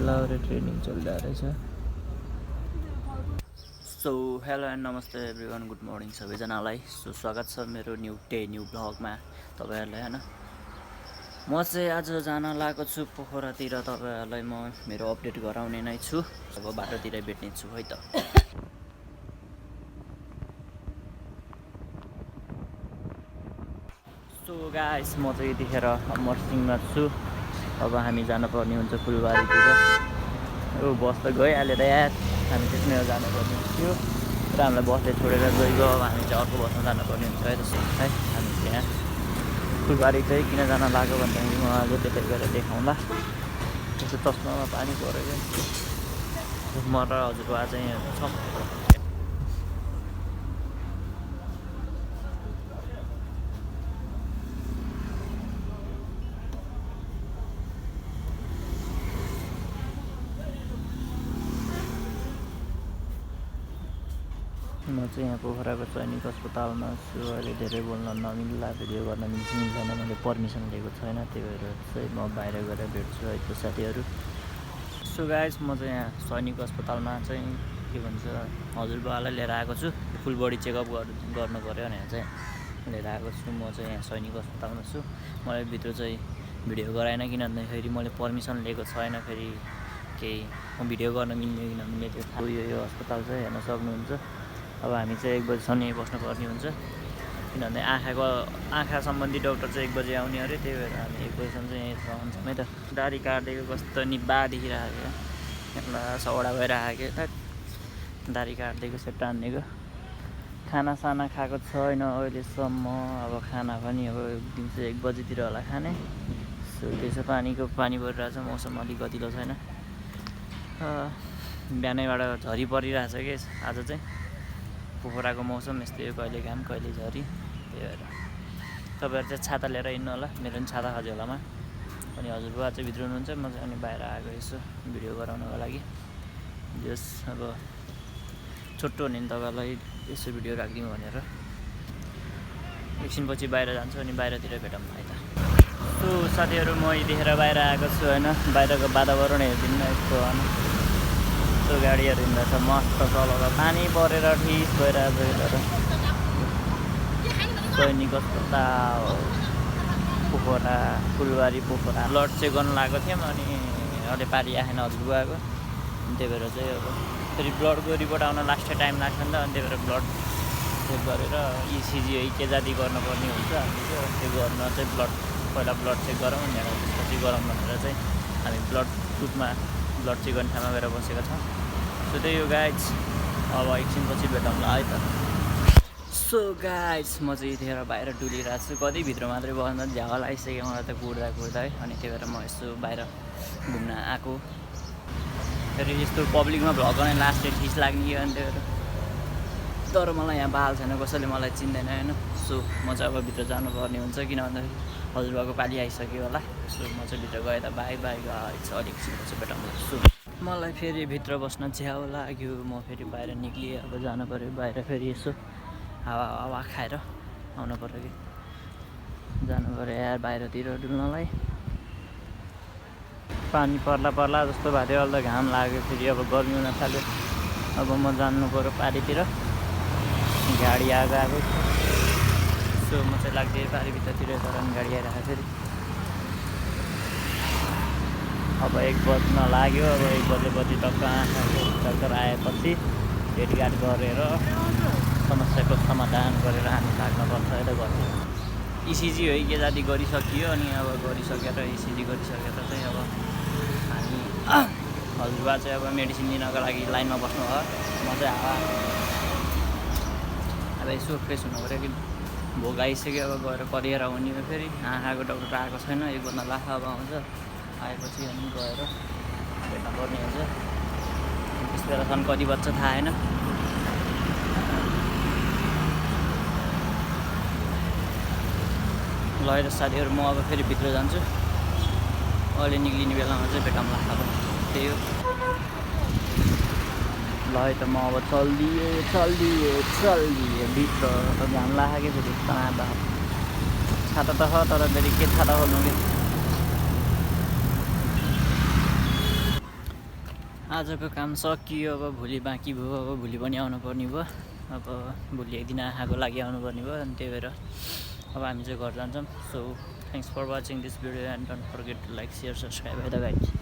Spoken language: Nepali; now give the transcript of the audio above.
बेलाउरे ट्रेनिङ चलिरहेको रहेछ। सो हेलो एन्ड नमस्ते एभ्रिवान, गुड मर्निङ सबैजनालाई। सो स्वागत छ मेरो न्यू ब्लगमा तपाईँहरूलाई होइन। म चाहिँ आज जान लागेको छु पोखरातिर। तपाईँहरूलाई म मेरो अपडेट गराउने नै छु। अब बाटोतिर भेट्ने छु है त। सो गाइस, म चाहिँ यतिखेर मर्सिङमा छु। अब हामी जानुपर्ने हुन्छ फुलबारीतिर। ओ बस त गइहाल्यो त यार, हामी त्यसमै जानुपर्ने थियो र हामीलाई बसले छोडेर गइगयो। अब हामी चाहिँ अर्को बसमा जानुपर्ने हुन्छ है त। है हामी चाहिँ यहाँ फुलबारी चाहिँ किन जान लाग्यो भन्दाखेरि म आज त्यतै गएर देखाउँला। त्यसको चस्मामा पानी परेको म र हजुरबा चाहिँ छ। म चाहिँ यहाँ पोखराको सैनिक अस्पतालमा छु। अहिले धेरै बोल्न नमिल्ला, भिडियो गर्न मिल्दैन, मैले पर्मिसन लिएको छैन। त्यही भएर चाहिँ म बाहिर गएर भेट्छु है त साथीहरू। सो गाइस, म चाहिँ यहाँ सैनिक अस्पतालमा चाहिँ के भन्छ हजुरबालाई लिएर आएको छु। फुल बडी चेकअप गर्नु पऱ्यो भनेर चाहिँ लिएर आएको छु। म चाहिँ यहाँ सैनिक अस्पतालमा छु। मलाई भित्र चाहिँ भिडियो गराएन किनभन्दाखेरि मैले पर्मिसन लिएको छैन। फेरि केही भिडियो गर्न मिल्ने कि नमिल्ने त्यो थाहा। यो अस्पताल चाहिँ हेर्न सक्नुहुन्छ। अब हामी चाहिँ 1 बजीसम्म यहीँ बस्नुपर्ने हुन्छ किनभने आँखा सम्बन्धी डक्टर चाहिँ 1 बजी आउने अरे। त्यही भएर हामी 1 बजीसम्म चाहिँ यहीँ रहन्छौँ है त। दाढी काटिदिएको कस्तो निब्बा देखिरहेको क्या, सवडा भइरहेको क्या। दाढी काटिदिएको छ टान्नेको। खानासाना खाएको छैन अहिलेसम्म। अब खाना पनि अब दिउँसो 1 बजीतिर होला खाने। सो त्यसो पानी परिरहेछ, मौसम अलिक गतिलो छैन। बिहानैबाट झरी परिरहेछ कि आज चाहिँ। पोखराको मौसम यस्तै हो, कहिले घाम कहिले झरी। त्यही भएर तपाईँहरू चाहिँ छाता लिएर हिँड्नु होला। मेरो पनि छाता छ झोलामा। अनि हजुरबा चाहिँ भित्र हुनुहुन्छ, म चाहिँ अनि बाहिर आएको यसो भिडियो गराउनको लागि। जस अब छोटो हुने नि तपाईँलाई यसो भिडियो राखिदिउँ भनेर। एकछिनपछि बाहिर जान्छु अनि बाहिरतिर भेटौँ है त। सो साथीहरू, म यतिखेर बाहिर आएको छु होइन। बाहिरको वातावरण हेरिदिनु यस्तो होइन। यस्तो गाडीहरू हिँड्दैछ मस्त चलाउँदा। पानी परेर ठिस भइरहेको छ। सैनिक अस्पताल पोखरा, फुलबारी पोखरा। ब्लड चेक गर्नु लागेको थियौँ अनि अहिले पारी आएन हजुरबुवाको। त्यही भएर चाहिँ अब फेरि ब्लडको रिपोर्ट आउन लास्ट टाइम लाग्छ नि त। अनि त्यही भएर ब्लड चेक गरेर इसिजी के जाति गर्नुपर्ने हुन्छ। हामी चाहिँ त्यो गर्न चाहिँ पहिला ब्लड चेक गरौँ अनि त्यसपछि गरौँ भनेर चाहिँ हामी ब्लड चेक गर्ने ठाउँमा गएर बसेका छौँ। सो त्यही हो गाइज, अब एकछिनपछि भेटौँला है त। सो गाइज, म चाहिँ यतिखेर बाहिर डुलिरहेको छु। कति भित्र मात्रै बस्दा झ्याल आइसक्यो मलाई त कुर्दा है। अनि त्यही भएर म यसो बाहिर घुम्न आएको। फेरि यस्तो पब्लिकमा भ्लग गर्ने लास्ट डे ठिस लाग्ने कि। अनि त्यही भएर तर मलाई यहाँ बाल छैन, कसैले मलाई चिन्दैन होइन। सो म चाहिँ अब भित्र जानुपर्ने हुन्छ किन भन्दाखेरि हजुरबाको पालि आइसक्यो होला। सो म चाहिँ भित्र गएँ त बाई गाइज, अलिक एकछिनपछि भेटौँला। सो मलाई फेरि भित्र बस्न झ्याउ लाग्यो। म फेरि बाहिर निक्लिएँ। अब जानु पऱ्यो बाहिर। फेरि यसो हावा खाएर आउनु पऱ्यो कि। जानु पऱ्यो यार बाहिरतिर डुल्नलाई। पानी पर्ला जस्तो भएको थियो। अहिले त घाम लाग्यो, फेरि अब गर्मी हुन थाल्यो। अब म जानु पऱ्यो पारीतिर। गाडी आएको सो म चाहिँ लाग्दै पारीभित्रतिर। तर पनि गाडी आइरहेको फेरि। अब 1 बज्न लाग्यो। अब 1 बजेपछि टक्क आँखाको डाक्टर आएपछि भेटघाट गरेर समस्याको समाधान गरेर हामी लाग्नुपर्छ है त घर। इसिजी है के जाति गरिसकियो। अनि अब गरिसकेर इसिजी गरिसकेर चाहिँ अब हामी हजुरबा चाहिँ अब मेडिसिन लिनको लागि लाइनमा बस्नु भयो। म चाहिँ अब यसो फ्रेस हुनु पऱ्यो कि भोक आइसक्यो। अब गएर परिएर आउने हो। फेरि आँखाको डक्टर आएको छैन, 1 बज्न लाग्छ। अब आउँछ, आएपछि अनि गएर भेट्न पर्ने हुन्छ। त्यस बेलासम्म कति बज्छ थाहा छैन। ल है त साथीहरू, म अब फेरि भित्र जान्छु। अहिले निक्लिने बेलामा चाहिँ भेटौँला। अब त्यही हो। ल है त, म अब चल्दिएँ भित्र। घाम लाग्यो फेरि छाता त छ तर फेरि के छाता खोल्नु कि। आजको काम सकियो। अब भोलि बाँकी भयो। अब भोलि पनि आउनुपर्ने भयो। अब भोलि एकदिन आँखाको लागि आउनुपर्ने भयो। अनि त्यही भएर अब हामी चाहिँ घर जान्छौँ। So thanks for watching this video and don't forget to like, share, subscribe है त गाइज।